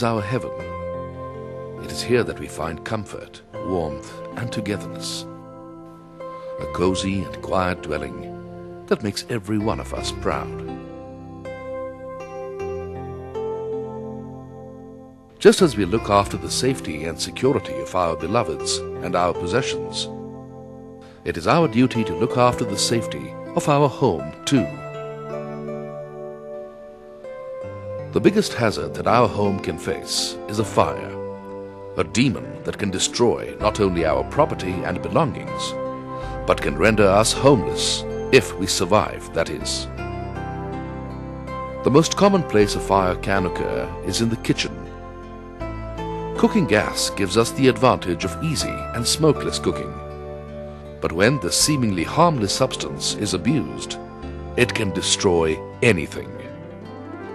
is our heaven. It is here that we find comfort, warmth, and togetherness. A cozy and quiet dwelling that makes every one of us proud. Just as we look after the safety and security of our beloveds and our possessions, it is our duty to look after the safety of our home too. The biggest hazard that our home can face is a fire, a demon that can destroy not only our property and belongings, but can render us homeless if we survive, that is. The most common place a fire can occur is in the kitchen. Cooking gas gives us the advantage of easy and smokeless cooking. But when the seemingly harmless substance is abused, it can destroy anything.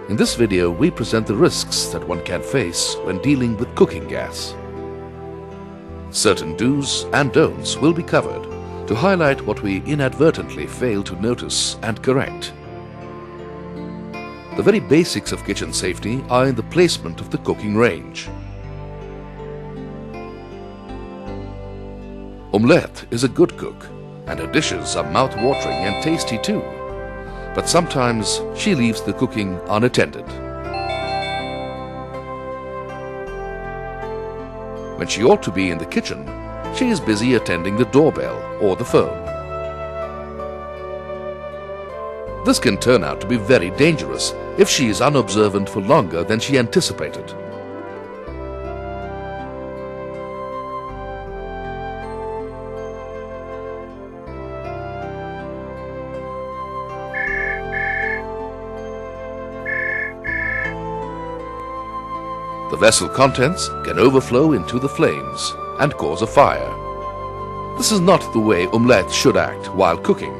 In this video, we present the risks that one can face when dealing with cooking gas. Certain do's and don'ts will be covered to highlight what we inadvertently fail to notice and correct. The very basics of kitchen safety are in the placement of the cooking range. Omelette is a good cook, and her dishes are mouth-watering and tasty too. But sometimes she leaves the cooking unattended. When she ought to be in the kitchen, she is busy attending the doorbell or the phone. This can turn out to be very dangerous if she is unobservant for longer than she anticipated. The vessel contents can overflow into the flames and cause a fire. This is not the way omelette should act while cooking.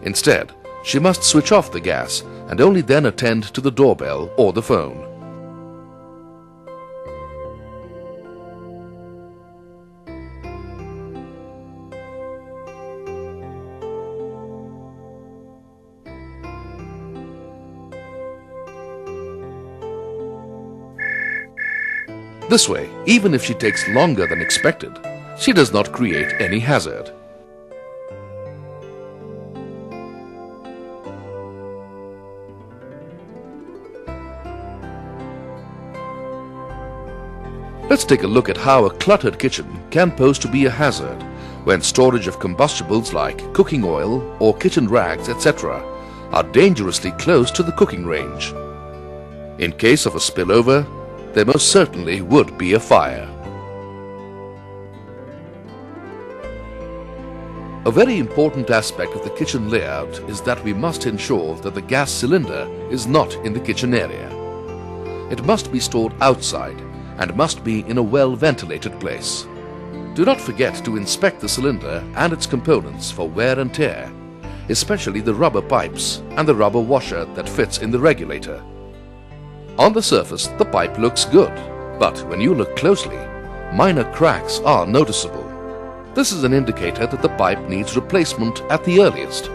Instead, she must switch off the gas and only then attend to the doorbell or the phone. This way, even if she takes longer than expected, she does not create any hazard. Let's take a look at how a cluttered kitchen can pose to be a hazard when storage of combustibles like cooking oil or kitchen rags, etc., are dangerously close to the cooking range. In case of a spillover, there most certainly would be a fire. A very important aspect of the kitchen layout is that we must ensure that the gas cylinder is not in the kitchen area. It must be stored outside and must be in a well-ventilated place. Do not forget to inspect the cylinder and its components for wear and tear, especially the rubber pipes and the rubber washer that fits in the regulator. On the surface, the pipe looks good, but when you look closely, minor cracks are noticeable. This is an indicator that the pipe needs replacement at the earliest.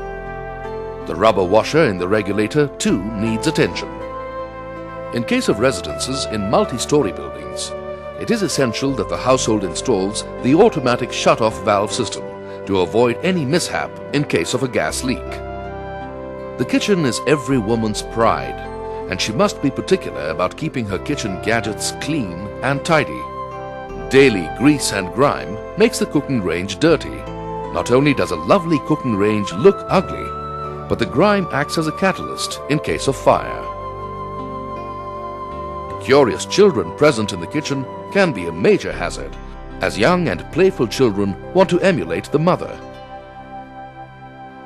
The rubber washer in the regulator too needs attention. In case of residences in multi-story buildings, it is essential that the household installs the automatic shut-off valve system to avoid any mishap in case of a gas leak. The kitchen is every woman's pride, and she must be particular about keeping her kitchen gadgets clean and tidy. Daily grease and grime makes the cooking range dirty. Not only does a lovely cooking range look ugly, but the grime acts as a catalyst in case of fire. Curious children present in the kitchen can be a major hazard, as young and playful children want to emulate the mother.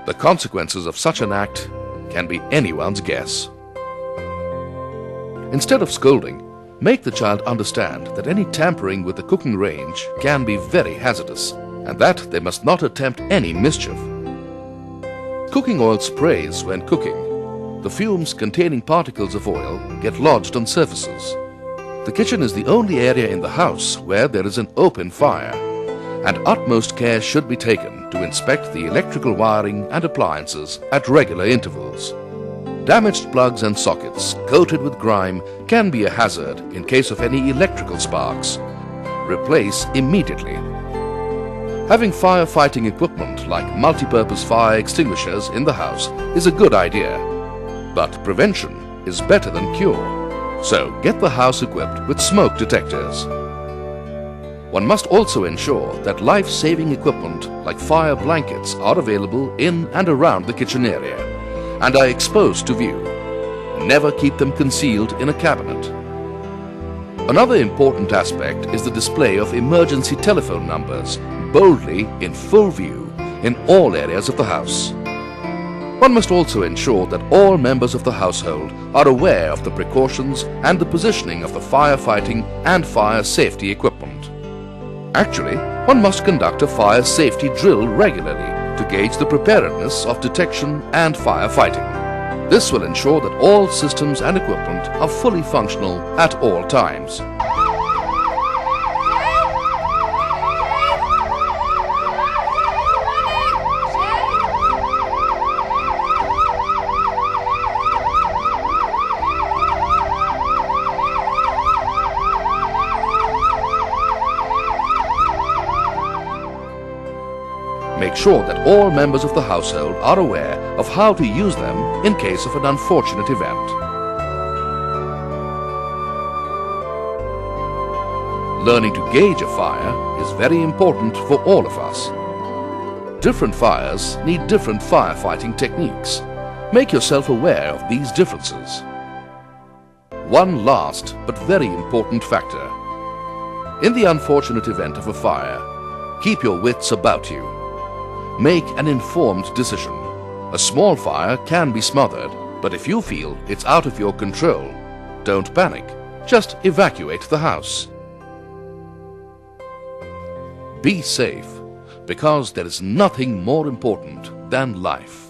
The consequences of such an act can be anyone's guess. Instead of scolding, make the child understand that any tampering with the cooking range can be very hazardous and that they must not attempt any mischief. Cooking oil sprays when cooking. The fumes containing particles of oil get lodged on surfaces. The kitchen is the only area in the house where there is an open fire, and utmost care should be taken to inspect the electrical wiring and appliances at regular intervals. Damaged plugs and sockets coated with grime can be a hazard in case of any electrical sparks. Replace immediately. Having firefighting equipment like multi-purpose fire extinguishers in the house is a good idea, but prevention is better than cure, so get the house equipped with smoke detectors. One must also ensure that life-saving equipment like fire blankets are available in and around the kitchen area and are exposed to view. Never keep them concealed in a cabinet. Another important aspect is the display of emergency telephone numbers boldly in full view in all areas of the house. One must also ensure that all members of the household are aware of the precautions and the positioning of the firefighting and fire safety equipment. Actually, one must conduct a fire safety drill regularly to gauge the preparedness of detection and firefighting. This will ensure that all systems and equipment are fully functional at all times. Make sure that all members of the household are aware of how to use them in case of an unfortunate event. Learning to gauge a fire is very important for all of us. Different fires need different firefighting techniques. Make yourself aware of these differences. One last but very important factor. In the unfortunate event of a fire, keep your wits about you. Make an informed decision. A small fire can be smothered, but if you feel it's out of your control, don't panic. Just evacuate the house. Be safe, because there is nothing more important than life.